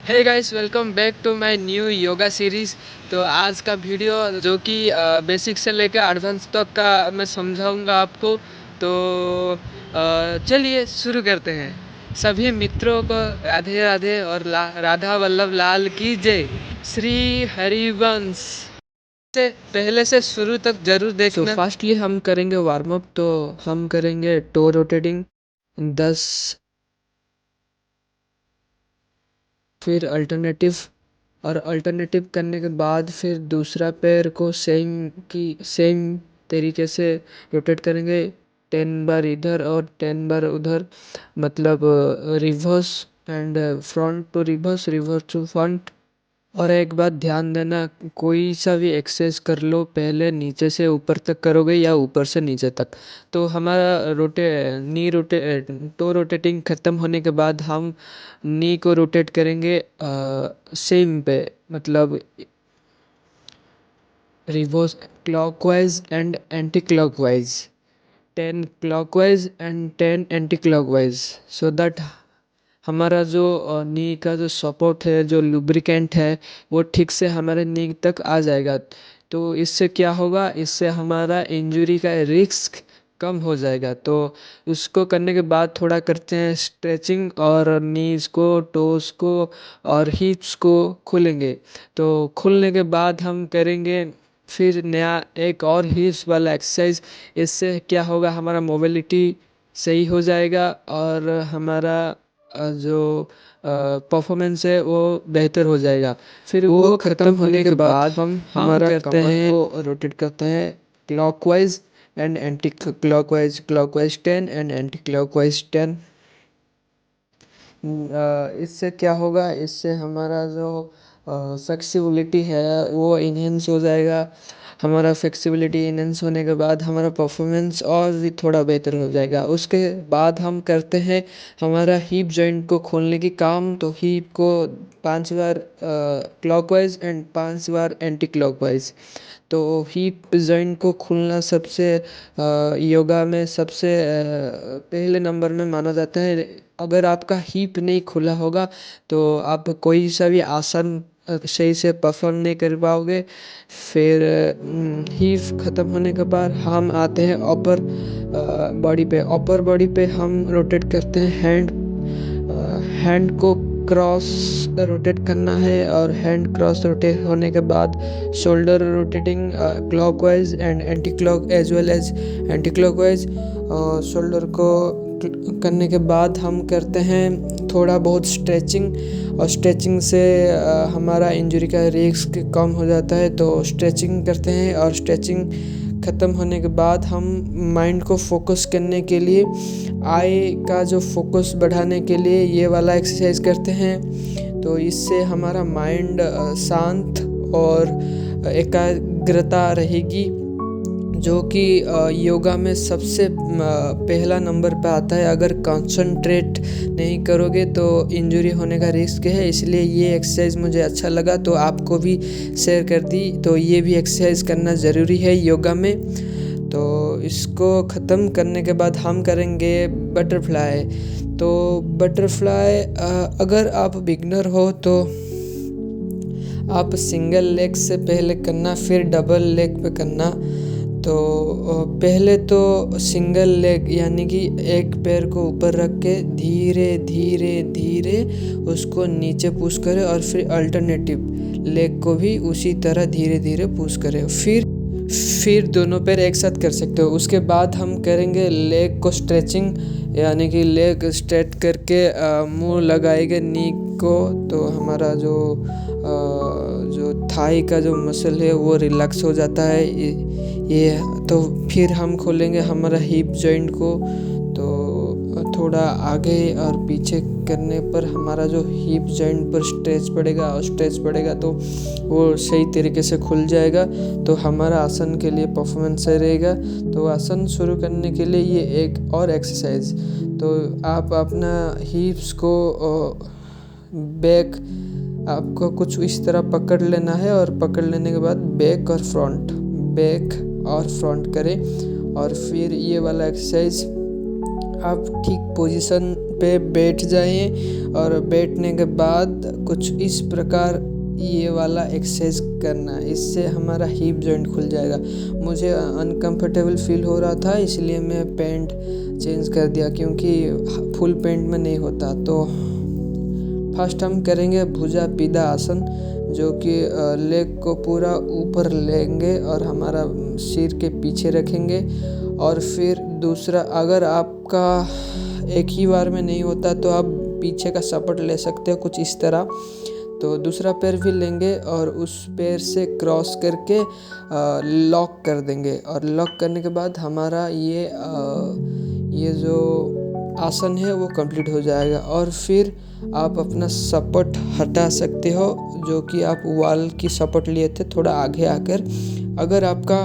Hey guys, welcome back to my new yoga series. तो आज का वीडियो जो कि बेसिक से लेकर एडवांस तक का मैं समझाऊंगा आपको। तो चलिए शुरू करते हैं। सभी मित्रों को राधे राधे और राधा वल्लभ लाल की जय। श्री हरिवंश से पहले से शुरू तक जरूर देखना। तो फास्टली हम करेंगे वार्म अप। तो हम करेंगे टो रोटेटिंग 10, फिर अल्टरनेटिव, और अल्टरनेटिव करने के बाद फिर दूसरा पैर को सेम तरीके से रोटेट करेंगे। 10 बार इधर और 10 बार उधर, मतलब reverse and front to reverse, reverse to front. और एक बात ध्यान देना, कोई सा भी एक्सरसाइज कर लो, पहले नीचे से ऊपर तक करोगे या ऊपर से नीचे तक। तो हमारा टो रोटेटिंग ख़त्म होने के बाद हम नी को रोटेट करेंगे सेम पे, मतलब reverse clockwise and anti clockwise. 10 clockwise and 10 anti clockwise, so that हमारा जो नी का जो सपोर्ट है, जो लुब्रिकेंट है, वो ठीक से हमारे नी तक आ जाएगा। तो इससे क्या होगा, इससे हमारा इंजरी का रिस्क कम हो जाएगा। तो उसको करने के बाद थोड़ा करते हैं स्ट्रेचिंग, और नीज को, टोस को और हिप्स को खोलेंगे। तो खुलने के बाद हम करेंगे फिर नया एक और हिप्स वाला एक्सरसाइज। इससे क्या होगा, हमारा मोबिलिटी सही हो जाएगा और हमारा जो परफॉर्मेंस है वो बेहतर हो जाएगा। फिर वो ख़त्म होने के बाद हम हमारा करते हैं वो रोटेट करते हैं clockwise and anti clockwise, clockwise 10 and anti clockwise 10। इससे क्या होगा, इससे हमारा जो फ्लेक्सिबिलिटी है वो इन्हेंस हो जाएगा। हमारा फ्लेक्सिबिलिटी इन्हेंस होने के बाद हमारा परफॉर्मेंस और भी थोड़ा बेहतर हो जाएगा। उसके बाद हम करते हैं हमारा हिप जॉइंट को खोलने की काम। तो हिप को 5 बार क्लॉकवाइज एंड 5 बार एंटी क्लॉकवाइज। तो हिप जॉइंट को खोलना सबसे योगा में सबसे पहले नंबर में माना जाता है। अगर आपका हिप नहीं खुला होगा तो आप कोई सा भी आसन सही से परफॉर्म नहीं कर पाओगे। फिर हिप ख़त्म होने के बाद हम आते हैं अपर बॉडी पे। अपर बॉडी पे हम रोटेट करते हैं हैंड को क्रॉस रोटेट करना है, और हैंड क्रॉस रोटेट होने के बाद shoulder rotating clockwise and anti clock as well as anti clockwise. Shoulder को करने के बाद हम करते हैं थोड़ा बहुत स्ट्रेचिंग, और स्ट्रेचिंग से हमारा इंजरी का रिस्क कम हो जाता है। तो स्ट्रेचिंग करते हैं, और स्ट्रेचिंग ख़त्म होने के बाद हम माइंड को फोकस करने के लिए, आई का जो फोकस बढ़ाने के लिए ये वाला एक्सरसाइज करते हैं। तो इससे हमारा माइंड शांत और एकाग्रता रहेगी, जो कि योगा में सबसे पहला नंबर पे आता है। अगर कंसंट्रेट नहीं करोगे तो इंजरी होने का रिस्क है। इसलिए ये एक्सरसाइज मुझे अच्छा लगा तो आपको भी शेयर कर दी। तो ये भी एक्सरसाइज करना ज़रूरी है योगा में। तो इसको ख़त्म करने के बाद हम करेंगे बटरफ्लाई। तो बटरफ्लाई अगर आप बिगनर हो तो आप सिंगल लेग से पहले करना, फिर डबल लेग पे करना। तो पहले तो सिंगल लेग यानी कि एक पैर को ऊपर रख के धीरे धीरे धीरे उसको नीचे पुश करें, और फिर अल्टरनेटिव लेग को भी उसी तरह धीरे धीरे पुश करें। फिर दोनों पैर एक साथ कर सकते हो। उसके बाद हम करेंगे लेग को स्ट्रेचिंग, यानी कि लेग स्ट्रेच करके मुंह लगाएंगे नी को। तो हमारा जो थाई का जो मसल है वो रिलैक्स हो जाता है। ये तो फिर हम खोलेंगे हमारा हिप जॉइंट को। तो थोड़ा आगे और पीछे करने पर हमारा जो हिप जॉइंट पर स्ट्रेच पड़ेगा तो वो सही तरीके से खुल जाएगा। तो हमारा आसन के लिए परफॉर्मेंस सही रहेगा। तो आसन शुरू करने के लिए ये एक और एक्सरसाइज। तो आप अपना हिप्स को बैक आपको कुछ इस तरह पकड़ लेना है, और पकड़ लेने के बाद बैक और फ्रंट करें। और फिर ये वाला एक्सरसाइज आप ठीक पोजीशन पे बैठ जाइए और बैठने के बाद कुछ इस प्रकार ये वाला एक्सरसाइज करना, इससे हमारा हिप जॉइंट खुल जाएगा। मुझे अनकंफर्टेबल फील हो रहा था, इसलिए मैं पैंट चेंज कर दिया, क्योंकि फुल पैंट में नहीं होता। तो फर्स्ट हम करेंगे भुजा पीदा आसन, जो कि लेग को पूरा ऊपर लेंगे और हमारा सिर के पीछे रखेंगे। और फिर दूसरा, अगर आपका एक ही बार में नहीं होता तो आप पीछे का सपोर्ट ले सकते हो कुछ इस तरह। तो दूसरा पैर भी लेंगे और उस पैर से क्रॉस करके लॉक कर देंगे, और लॉक करने के बाद हमारा ये जो आसन है वो कंप्लीट हो जाएगा। और फिर आप अपना सपोर्ट हटा सकते हो, जो कि आप वॉल की सपोर्ट लिए थे, थोड़ा आगे आकर। अगर आपका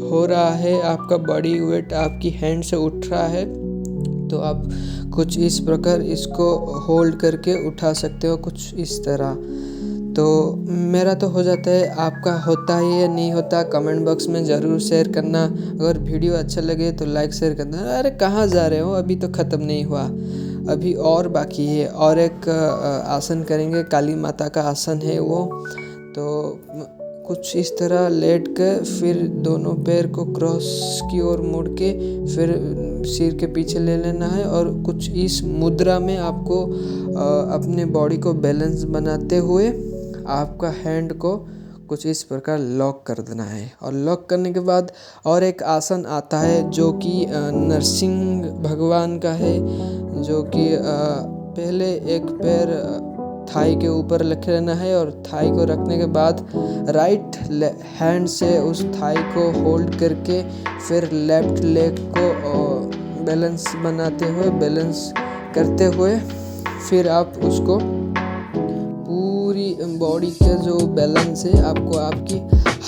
हो रहा है, आपका बॉडी वेट आपकी हैंड से उठ रहा है, तो आप कुछ इस प्रकार इसको होल्ड करके उठा सकते हो, कुछ इस तरह। तो मेरा तो हो जाता है, आपका होता है या नहीं होता कमेंट बॉक्स में ज़रूर शेयर करना। अगर वीडियो अच्छा लगे तो लाइक शेयर करना। अरे कहाँ जा रहे हो, अभी तो ख़त्म नहीं हुआ, अभी और बाकी है। और एक आसन करेंगे, काली माता का आसन है वो। तो कुछ इस तरह लेट कर फिर दोनों पैर को क्रॉस की ओर मुड़ के फिर सिर के पीछे ले लेना है, और कुछ इस मुद्रा में आपको अपने बॉडी को बैलेंस बनाते हुए आपका हैंड को कुछ इस प्रकार लॉक कर देना है। और लॉक करने के बाद और एक आसन आता है, जो कि नरसिंह भगवान का है, जो कि पहले एक पैर थाई के ऊपर रख लेना है, और थाई को रखने के बाद राइट हैंड से उस थाई को होल्ड करके फिर लेफ्ट लेग को बैलेंस बनाते हुए, बैलेंस करते हुए फिर आप उसको पूरी बॉडी का जो बैलेंस है आपको आपकी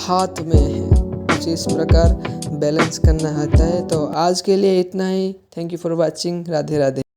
हाथ में है, कुछ इस प्रकार बैलेंस करना आता है। तो आज के लिए इतना ही। Thank you for watching. Radhe Radhe.